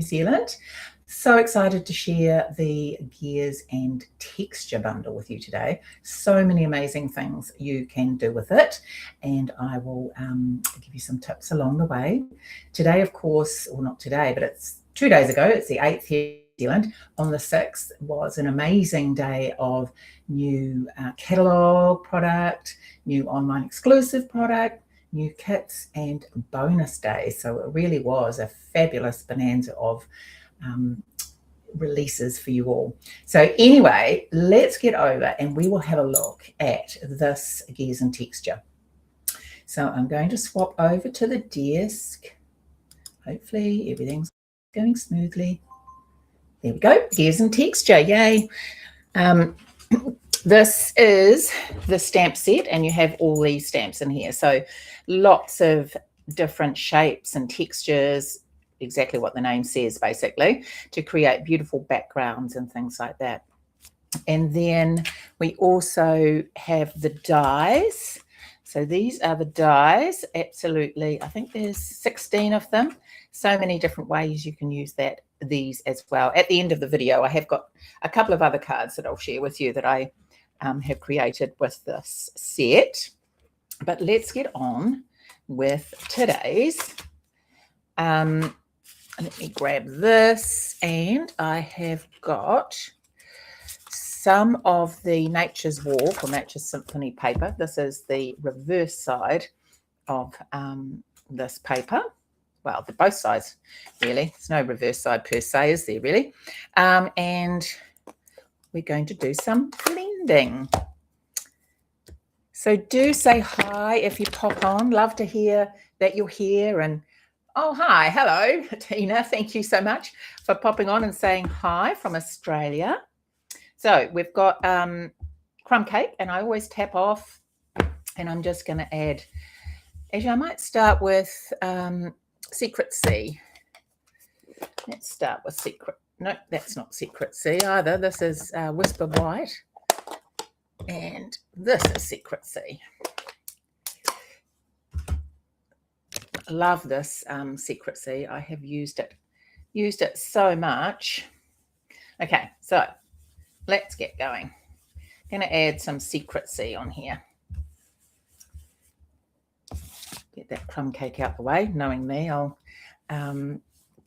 New Zealand. So excited to share the Gears and Texture bundle with you today. So many amazing things you can do with it, and I will give you some tips along the way. Today, of course, or not today, but it's 2 days ago, it's the 8th here in New Zealand. On the 6th was an amazing day of new catalogue product, new online exclusive product, new kits and bonus days. So it really was a fabulous bonanza of releases for you all. So anyway, let's get over and we will have a look at this Gears and Texture. So I'm going to swap over to the desk. Hopefully everything's going smoothly. There we go, Gears and Texture, yay. This is the stamp set, and you have all these stamps in here. So lots of different shapes and textures, exactly what the name says, basically, to create beautiful backgrounds and things like that. And then we also have the dies. So these are the dies, absolutely. I think there's 16 of them. So many different ways you can use these as well. At the end of the video, I have got a couple of other cards that I'll share with you that I have created with this set. But let's get on with today's. Let me grab this, and I have got some of the Nature's Walk or Nature's Symphony paper. This is the reverse side of this paper. Well, the both sides, really. There's no reverse side per se, is there, really? And we're going to do some blending. So do say hi if you pop on. Love to hear that you're here. And oh, hi, hello, Tina. Thank you so much for popping on and saying hi from Australia. So we've got crumb cake, and I always tap off, and I'm just going to add, actually I might start with Secret C. Let's start with Secret. No, that's not Secret C either. This is Whisper White, and this is Secret C. Love this Secret C. I have used it so much. Okay, so let's get going. I'm going to add some Secret C on here. Get that crumb cake out the way. Knowing me, I'll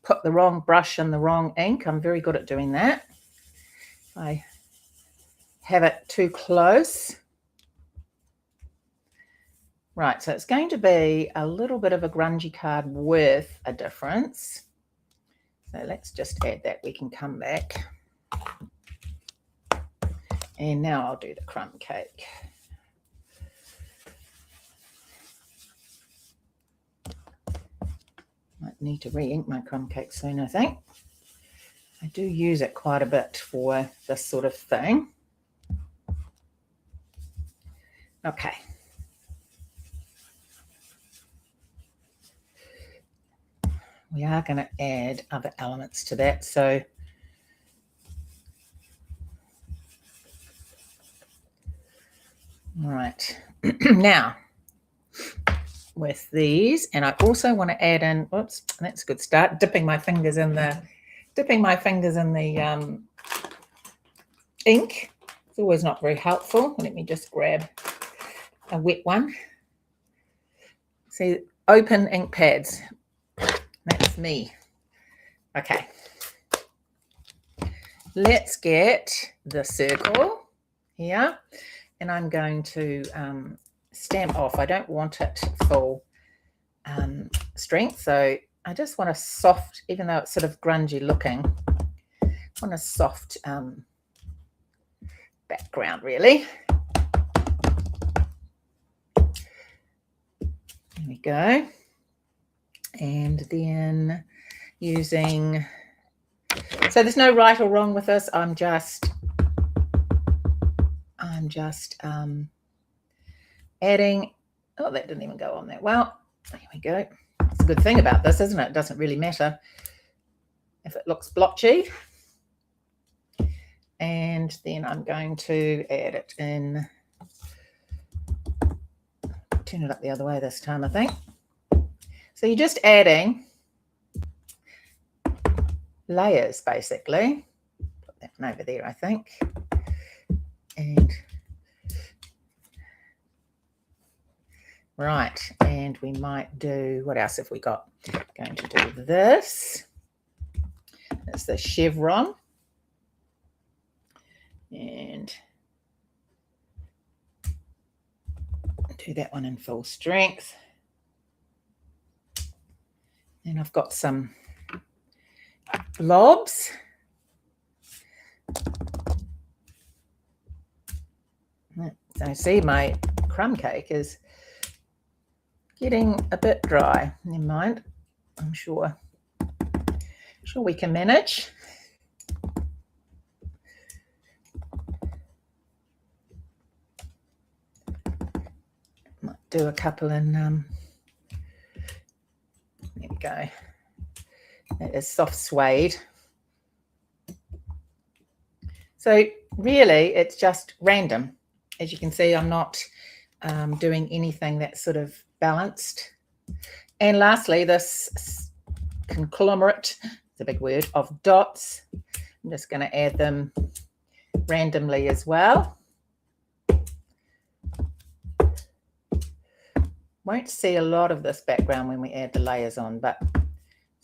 put the wrong brush and the wrong ink. I'm very good at doing that. I have it too close. Right, so it's going to be a little bit of a grungy card with a difference. So let's just add that. We can come back. And now I'll do the crumb cake. Might need to re-ink my crumb cake soon, I think. I do use it quite a bit for this sort of thing. Okay. We are going to add other elements to that. So all right. Now, with these, and I also want to add in, whoops, that's a good start, dipping my fingers in the ink. It's always not very helpful. Let me just grab a wet one. See, open ink pads. That's me. Okay. Let's get the circle here, and I'm going to stamp off. I don't want it full strength, so I just want a soft, even though it's sort of grungy looking, I want a soft background, really. There we go. And then using, so there's no right or wrong with this. I'm just adding, oh, that didn't even go on that well. There we go. That's a good thing about this, isn't it? It doesn't really matter if it looks blotchy. And then I'm going to add it in, turn it up the other way this time, I think. So you're just adding layers, basically. Put that one over there, I think. And right, and we might do, what else have we got? Going to do this. It's the chevron. And do that one in full strength. And I've got some blobs. So see, my crumb cake is getting a bit dry. Never mind. I'm sure we can manage. Might do a couple in there we go. It is soft suede. So really it's just random. As you can see, I'm not doing anything that's sort of balanced. And lastly, this conglomerate, it's a big word, of dots. I'm just going to add them randomly as well. Won't see a lot of this background when we add the layers on, but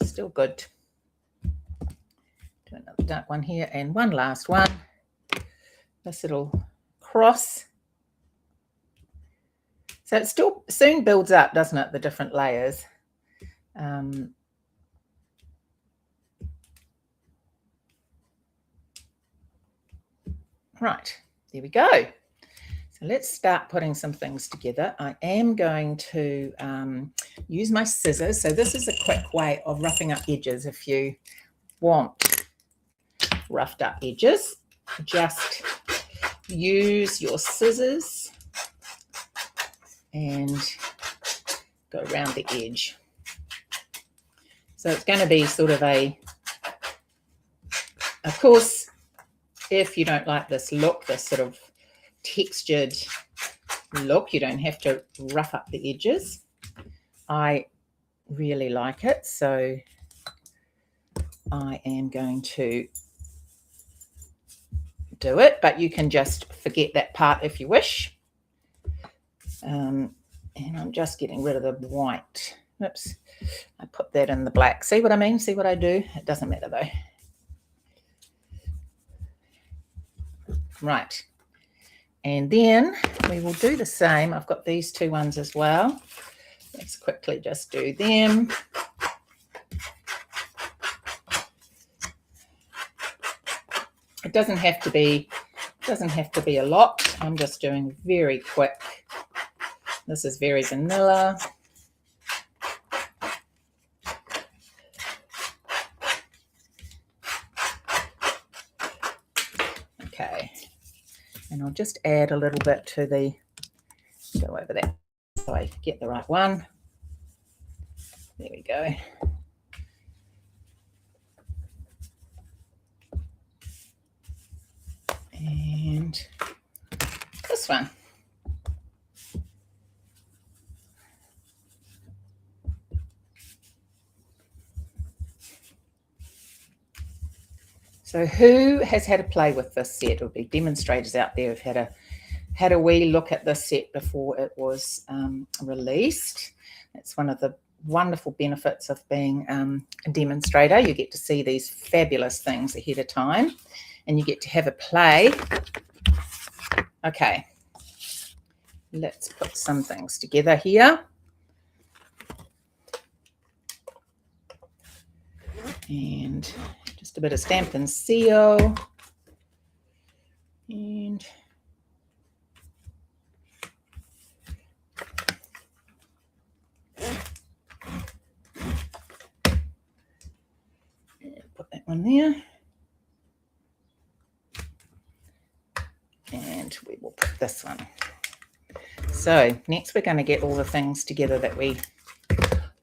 still good. Do another dark one here and one last one. This little cross. So it still soon builds up, doesn't it, the different layers. Right, there we go. So let's start putting some things together. I am going to use my scissors. So this is a quick way of roughing up edges. If you want roughed up edges, just use your scissors and go around the edge. So it's going to be sort of of course, if you don't like this look, this sort of textured look, you don't have to rough up the edges. I really like it, so I am going to do it, but you can just forget that part if you wish. And I'm just getting rid of the white. Oops, I put that in the black. See what I mean? See what I do? It doesn't matter though. Right. And then we will do the same. I've got these two ones as well. Let's quickly just do them. It doesn't have to be a lot. I'm just doing very quick. This is very vanilla. Okay. And I'll just add a little bit to the, go over that so I get the right one. There we go. And this one. So who has had a play with this set? There'll be demonstrators out there who've had a wee look at this set before it was released. That's one of the wonderful benefits of being a demonstrator. You get to see these fabulous things ahead of time and you get to have a play. Okay, let's put some things together here. And just a bit of stamp and seal. And put that one there. And we will put this one. So next we're going to get all the things together that we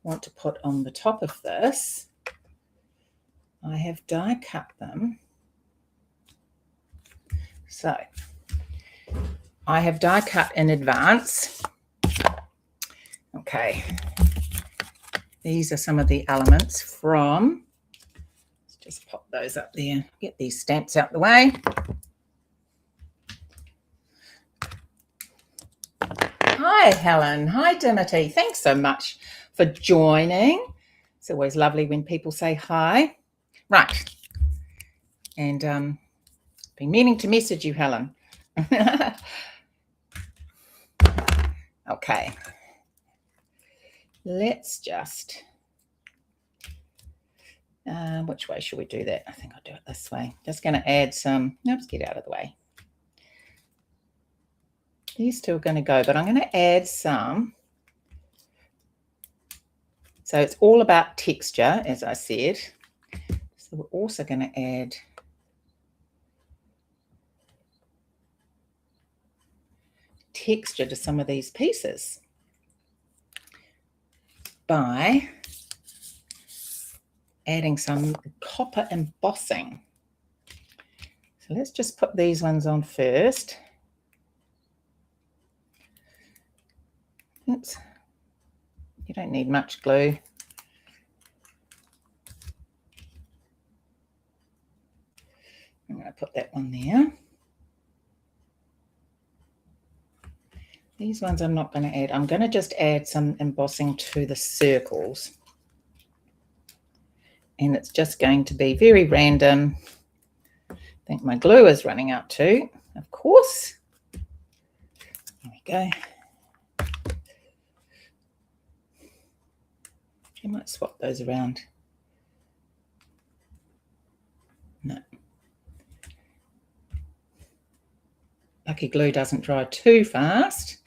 want to put on the top of this. I have die cut them. So I have die cut in advance. Okay. These are some of the elements from, let's Just pop those up there. Get these stamps out the way. Hi, Helen. Hi, Dimity. Thanks so much for joining. It's always lovely when people say hi. Right. And been meaning to message you, Helen. Okay. Let's just... which way should we do that? I think I'll do it this way. Just going to add some... Oops, get out of the way. These two are going to go, but I'm going to add some... So it's all about texture, as I said. So we're also going to add texture to some of these pieces by adding some copper embossing. So let's just put these ones on first. Oops. You don't need much glue. I'm going to put that one there. These ones I'm not going to add. I'm going to just add some embossing to the circles. And it's just going to be very random. I think my glue is running out too, of course. There we go. I might swap those around. No. Lucky glue doesn't dry too fast.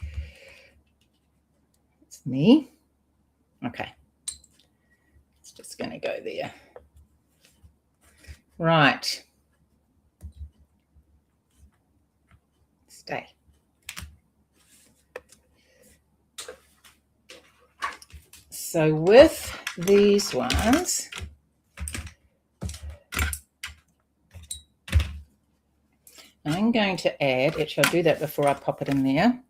It's me. Okay. It's just going to go there. Right. Stay. So with these ones, I'm going to add, actually I'll do that before I pop it in there.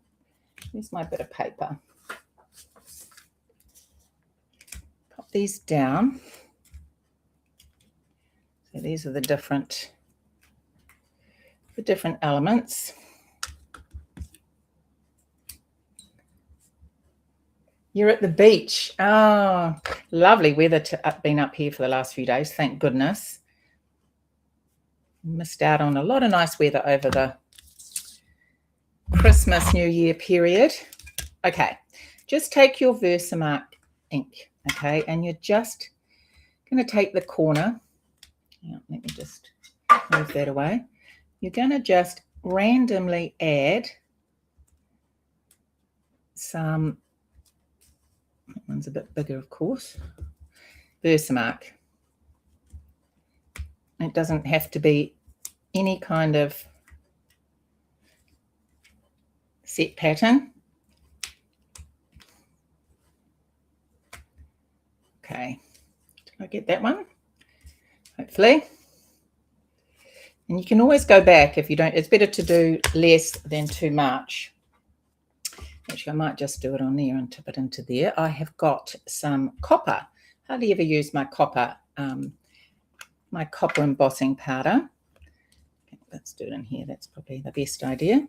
Here's my bit of paper. Pop these down. So these are the different elements. You're at the beach. Oh, lovely weather been up here for the last few days, thank goodness. Missed out on a lot of nice weather over the Christmas, New Year period. Okay, just take your Versamark ink, okay, and you're just going to take the corner. Let me just move that away. You're going to just randomly add some... That one's a bit bigger, of course. Versamark. It doesn't have to be any kind of set pattern. Okay. Did I get that one? Hopefully. And you can always go back if you don't. It's better to do less than too much. Actually, I might just do it on there and tip it into there. I have got some copper. Hardly ever use my copper embossing powder. Okay, let's do it in here. That's probably the best idea.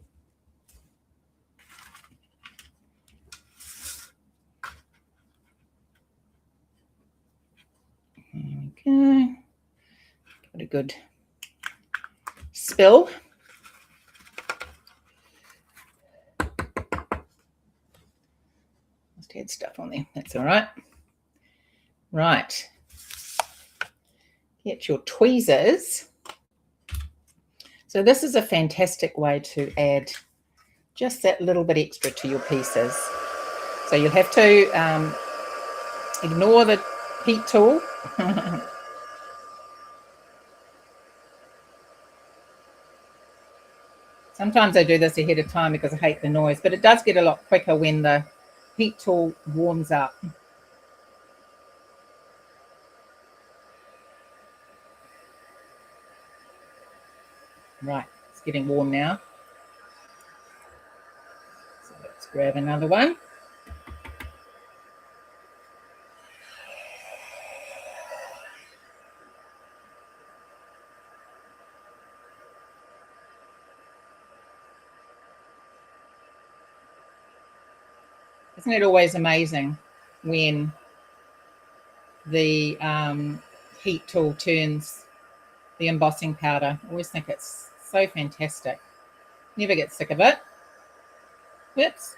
There we go. Give it a good spill. Had stuff on there. That's all right. Right. Get your tweezers. So this is a fantastic way to add just that little bit extra to your pieces. So you'll have to ignore the heat tool. Sometimes I do this ahead of time because I hate the noise, but it does get a lot quicker when the heat tool warms up. Right, it's getting warm now. So let's grab another one. Isn't it always amazing when the heat tool turns the embossing powder? I always think it's so fantastic. Never get sick of it. Whoops.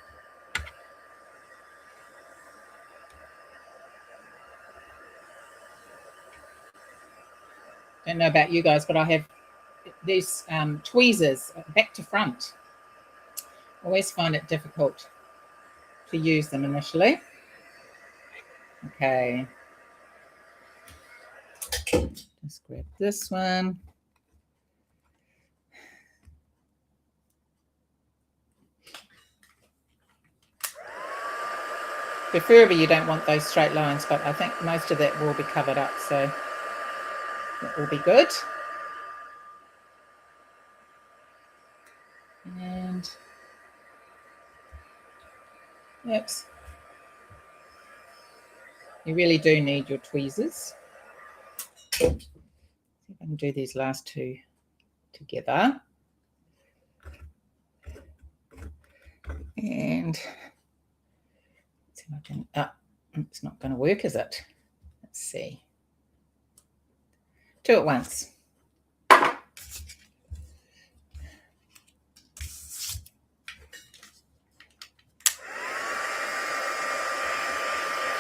Don't know about you guys, but I have these tweezers back to front. Always find it difficult to use them initially. Okay. Just grab this one. Preferably you don't want those straight lines, but I think most of that will be covered up, so that will be good. And oops. You really do need your tweezers. See if I can do these last two together. And see if I can, it's not going to work, is it? Let's see. Two at once.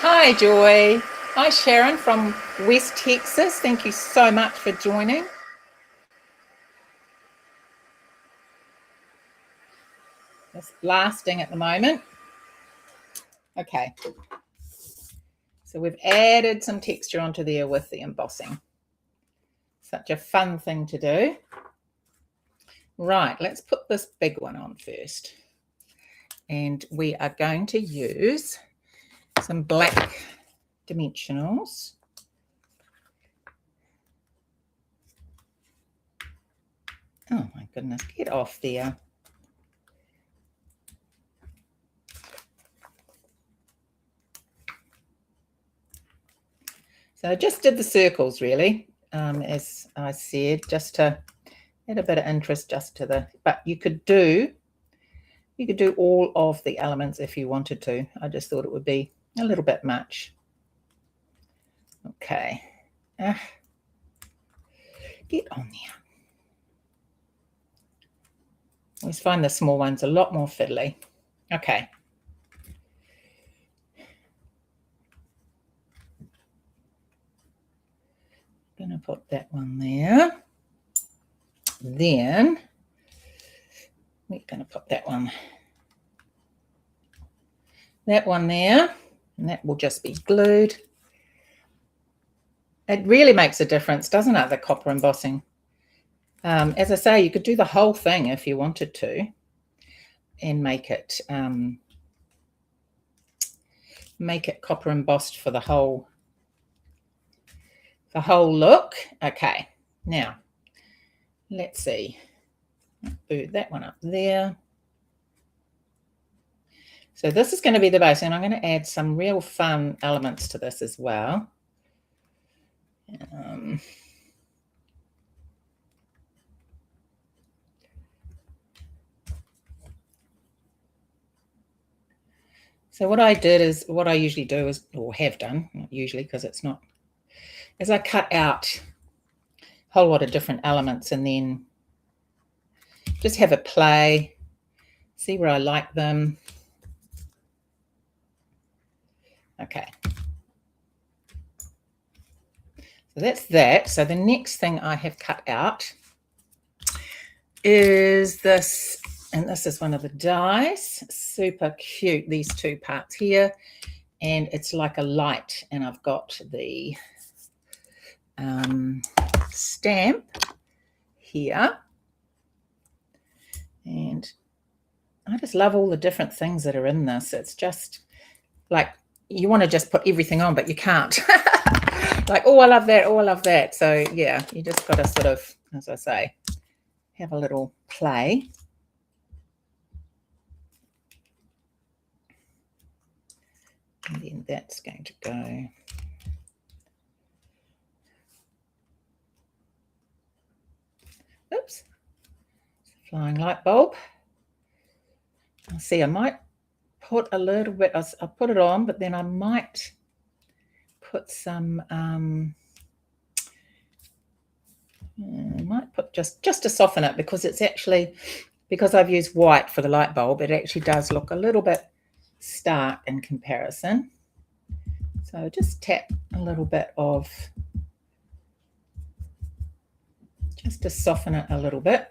Hi, Joy. Hi, Sharon from West Texas. Thank you so much for joining. It's blasting at the moment. Okay. So we've added some texture onto there with the embossing. Such a fun thing to do. Right, let's put this big one on first. And we are going to use some black dimensionals. Oh my goodness, get off there. So I just did the circles really, as I said, just to add a bit of interest just to the, but you could do all of the elements if you wanted to. I just thought it would be a little bit much. Okay. Get on there. I always find the small ones a lot more fiddly. Okay. I'm going to put that one there. Then we're going to put that one there, and that will just be glued. It really makes a difference, doesn't it, the copper embossing? As I say, you could do the whole thing if you wanted to and make it copper embossed for the whole look. Okay, now let's see. Boot that one up there. So this is going to be the base, and I'm going to add some real fun elements to this as well. So what I usually do is, or have done, not usually because it's not, is I cut out a whole lot of different elements and then just have a play, see where I like them. Okay. So that's that. So the next thing I have cut out is this, and this is one of the dies. Super cute, these two parts here. And it's like a light, and I've got the stamp here. And I just love all the different things that are in this. It's just like you want to just put everything on, but you can't. Like, oh, I love that. Oh, I love that. So, yeah, you just got to sort of, as I say, have a little play. And then that's going to go. Oops. Flying light bulb. I see I might put a little bit, I'll put it on, but then I might put some, I might put just to soften it, because it's actually, because I've used white for the light bulb, it actually does look a little bit stark in comparison. So just tap a little bit of, just to soften it a little bit.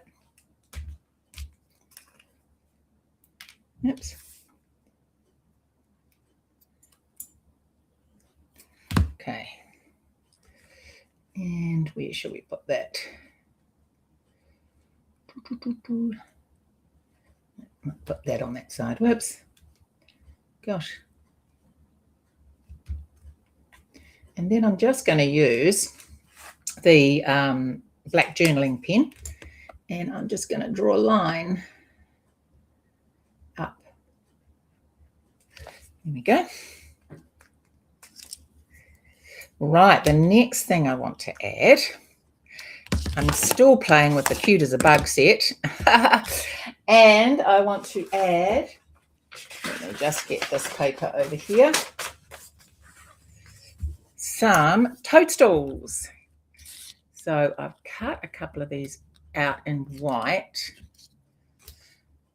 Oops. Okay. And where shall we put that? Put that on that side. Whoops. Gosh. And then I'm just going to use the black journaling pen, and I'm just going to draw a line up. There we go. Right, the next thing I want to add, I'm still playing with the Cute as a Bug set, and I want to add, let me just get this paper over here, some toadstools. So I've cut a couple of these out in white,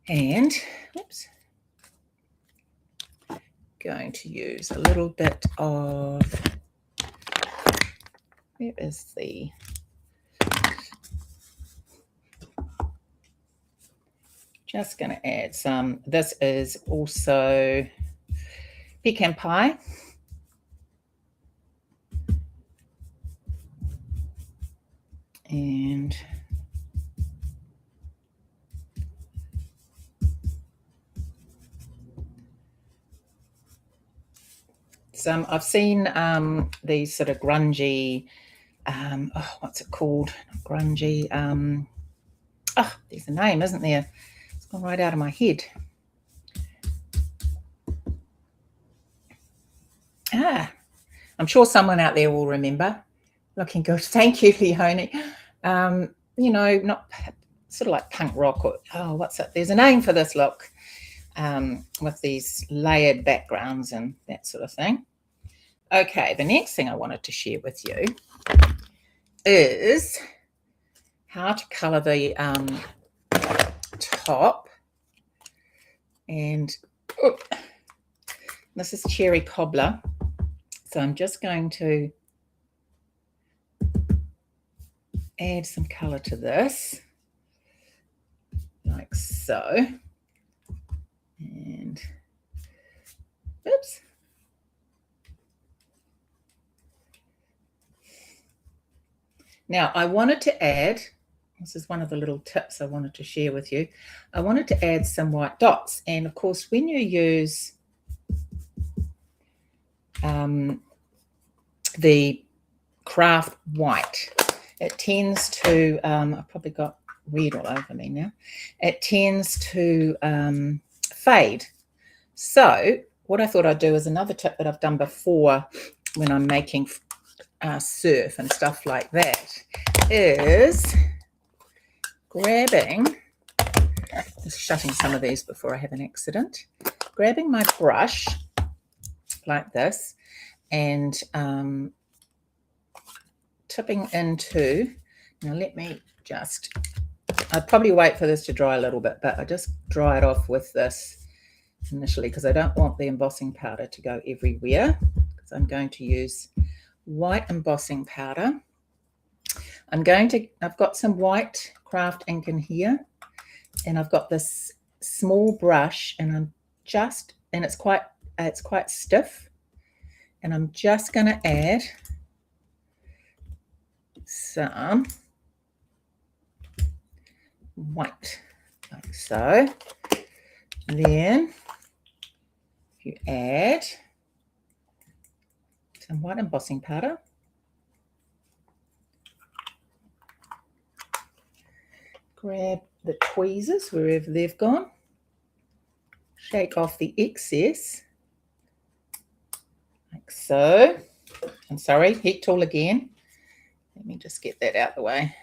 and oops, going to use a little bit of, where is the, just going to add some, this is also pecan pie. And some, I've seen these sort of grungy, what's it called? Grungy, there's a name, isn't there? It's gone right out of my head. I'm sure someone out there will remember. Looking good. Thank you, Leonie. You know, not sort of like punk rock or, what's it? There's a name for this look, with these layered backgrounds and that sort of thing. Okay, the next thing I wanted to share with you is how to colour the top. And this is Cherry Cobbler. So I'm just going to add some colour to this, like so. And oops. Now I wanted to add, this is one of the little tips I wanted to share with you. I wanted to add some white dots. And of course, when you use the craft white, it tends to, I've probably got red all over me now, it tends to fade. So what I thought I'd do is another tip that I've done before when I'm making surf and stuff like that, is grabbing, just shutting some of these before I have an accident, grabbing my brush like this and tipping into, now let me just, I'd probably wait for this to dry a little bit, but I just dry it off with this initially because I don't want the embossing powder to go everywhere, because I'm going to use white embossing powder. I've got some white craft ink in here, and I've got this small brush, and it's quite stiff, and I'm just going to add some white like so. Then you add some white embossing powder, grab the tweezers wherever they've gone, shake off the excess like so. I'm sorry, heat tool again. Let me just get that out of the way.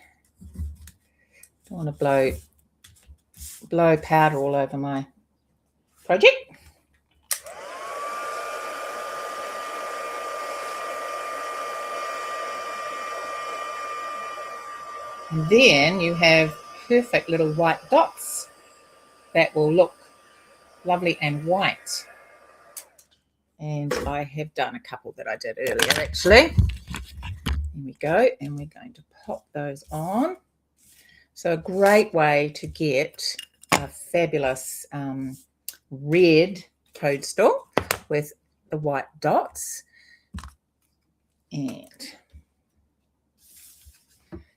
Don't want to blow powder all over my project. And then you have perfect little white dots that will look lovely and white. And I have done a couple that I did earlier actually. Here we go, and we're going to pop those on. So a great way to get a fabulous red toadstool with the white dots. And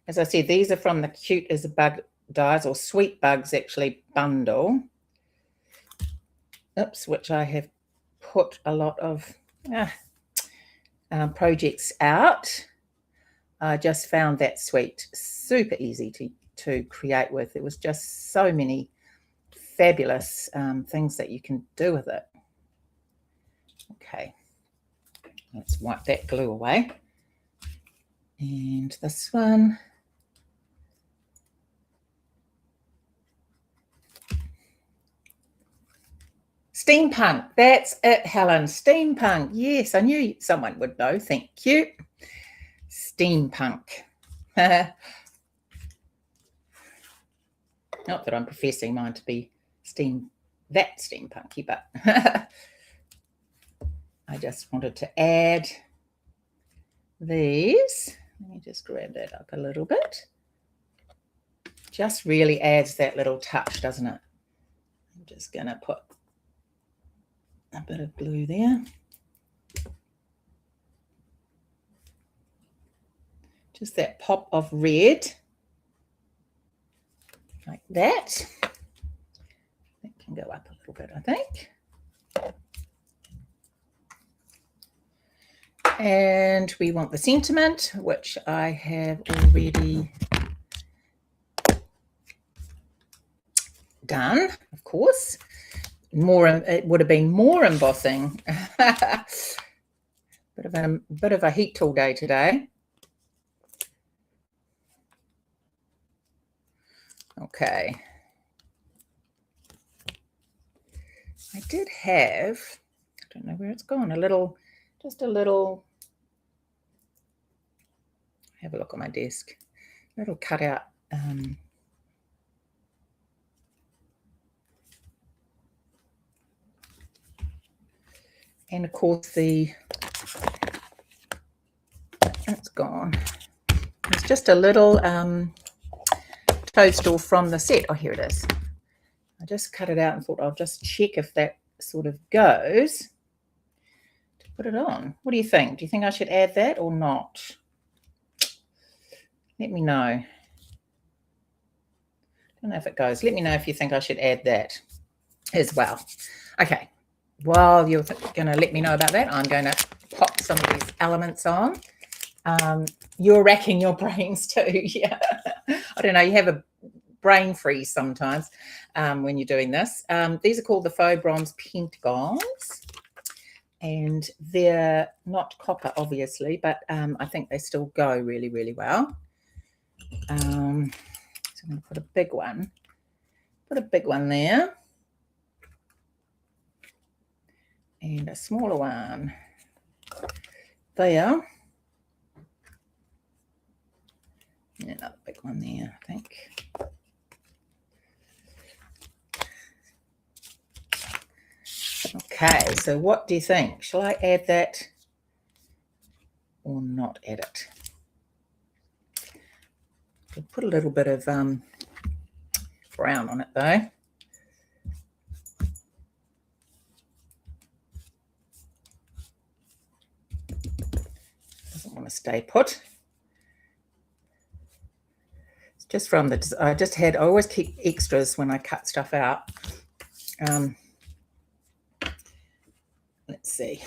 as I said, these are from the Cute as a Bug Dies, or Sweet Bugs actually, bundle. Oops, which I have put a lot of projects out. I just found that suite super easy to create with. It was just so many fabulous things that you can do with it. Okay, let's wipe that glue away. And this one. Steampunk, that's it, Helen. Steampunk, yes, I knew someone would know. Thank you. Steampunk. Not that I'm professing mine to be steampunky, but I just wanted to add these. Let me just grab that up a little bit. Just really adds that little touch, doesn't it? I'm just going to put a bit of blue there. Just that pop of red, like that. That can go up a little bit, I think. And we want the sentiment, which I have already done, of course. It would have been more embossing. bit of a heat tool day today. Okay. I did have, I don't know where it's gone, just a little, have a look on my desk, a little cutout. And of course it's gone. It's just a little toadstool from the set. Oh, here it is. I just cut it out and thought I'll just check if that sort of goes to put it on. What do you think? Do you think I should add that or not? Let me know. I don't know if it goes. Let me know if you think I should add that as well. Okay. While you're going to let me know about that, I'm going to pop some of these elements on. You're racking your brains too. Yeah. I don't know. You have a brain freeze sometimes when you're doing this. These are called the faux bronze pentagons, and they're not copper, obviously, but I think they still go really, really well. So I'm going to put a big one. Put a big one there. And a smaller one there. And another big one there, I think. Okay, so what do you think? Shall I add that or not add it? I'll put a little bit of brown on it though. Doesn't want to stay put. It's just from the, I always keep extras when I cut stuff out. Let's see.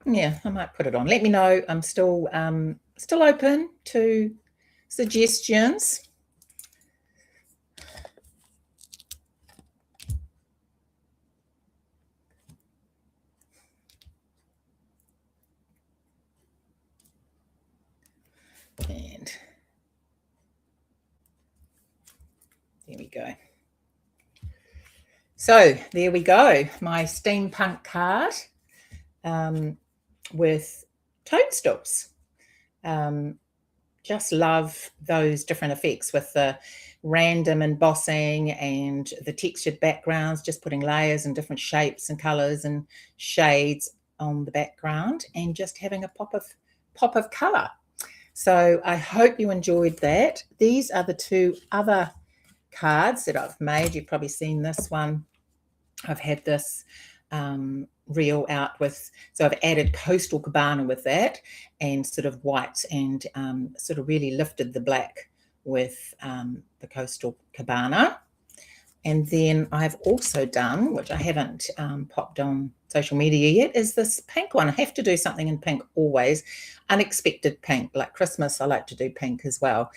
Yeah, I might put it on. Let me know. I'm still open to suggestions. And there we go. So there we go, my steampunk card with toadstools. Just love those different effects with the random embossing and the textured backgrounds, just putting layers and different shapes and colors and shades on the background and just having a pop of color. So I hope you enjoyed that. These are the two other cards that I've made. You've probably seen this one. I've had this reel out with, so I've added coastal cabana with that and sort of white and sort of really lifted the black with the coastal cabana. And then I've also done, which I haven't popped on social media yet, is this pink one. I have to do something in pink always. Unexpected pink, like Christmas, I like to do pink as well.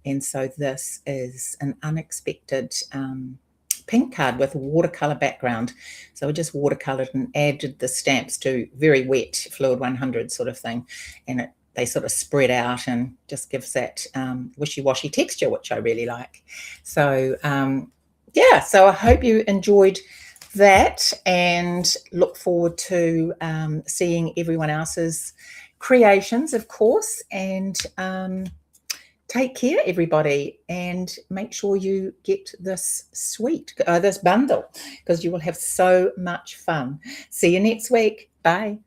And so this is an unexpected pink card with a watercolor background. So I just watercolored and added the stamps to very wet fluid 100 sort of thing. And they sort of spread out and just gives that wishy-washy texture, which I really like. So yeah, so I hope you enjoyed that and look forward to seeing everyone else's creations, of course. And take care, everybody, and make sure you get this this bundle, because you will have so much fun. See you next week. Bye.